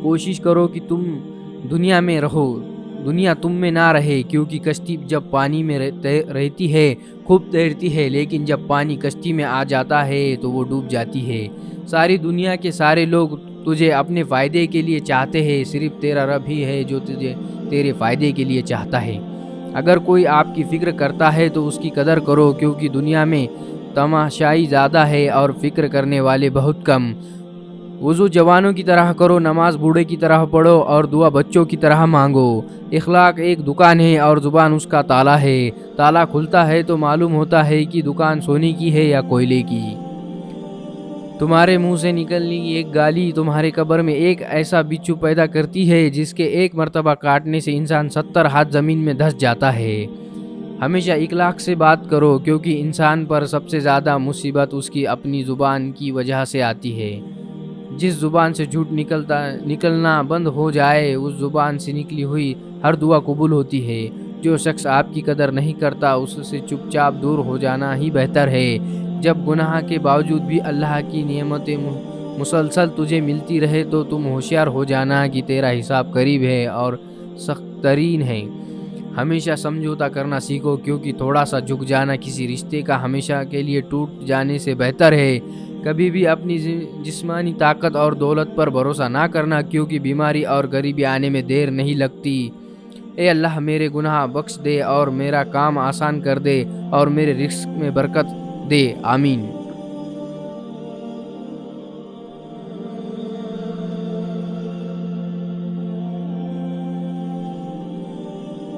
کوشش کرو کہ تم دنیا میں رہو، دنیا تم میں نہ رہے، کیونکہ کشتی جب پانی میں رہتی ہے خوب تیرتی ہے، لیکن جب پانی کشتی میں آ جاتا ہے تو وہ ڈوب جاتی ہے۔ ساری دنیا کے سارے لوگ تجھے اپنے فائدے کے لیے چاہتے ہیں، صرف تیرا رب ہی ہے جو تجھے تیرے فائدے کے لیے چاہتا ہے۔ اگر کوئی آپ کی فکر کرتا ہے تو اس کی قدر کرو، کیونکہ دنیا میں تماشائی زیادہ ہے اور فکر کرنے والے بہت کم۔ وضو جوانوں کی طرح کرو، نماز بوڑھے کی طرح پڑھو اور دعا بچوں کی طرح مانگو۔ اخلاق ایک دکان ہے اور زبان اس کا تالا ہے۔ تالا کھلتا ہے تو معلوم ہوتا ہے کہ دکان سونے کی ہے یا کوئلے کی۔ تمہارے منہ سے نکلنے کی ایک گالی تمہارے قبر میں ایک ایسا بچھو پیدا کرتی ہے جس کے ایک مرتبہ کاٹنے سے انسان 70 ہاتھ زمین میں دھس جاتا ہے۔ ہمیشہ اخلاق سے بات کرو، کیونکہ انسان پر سب سے زیادہ مصیبت اس کی اپنی زبان کی وجہ سے آتی ہے۔ جس زبان سے جھوٹ نکلنا بند ہو جائے، اس زبان سے نکلی ہوئی ہر دعا قبول ہوتی ہے۔ جو شخص آپ کی قدر نہیں کرتا، اس سے چپ چاپ دور ہو جانا ہی بہتر ہے۔ جب گناہ کے باوجود بھی اللہ کی نعمتیں مسلسل تجھے ملتی رہے تو تم ہوشیار ہو جانا کہ تیرا حساب قریب ہے اور سخت ترین ہے۔ ہمیشہ سمجھوتا کرنا سیکھو، کیونکہ تھوڑا سا جھک جانا کسی رشتے کا ہمیشہ کے لیے ٹوٹ جانے سے بہتر ہے۔ کبھی بھی اپنی جسمانی طاقت اور دولت پر بھروسہ نہ کرنا، کیونکہ بیماری اور غریبی آنے میں دیر نہیں لگتی۔ اے اللہ میرے گناہ بخش دے اور میرا کام آسان کر دے اور میرے رزق میں برکت دے، آمین۔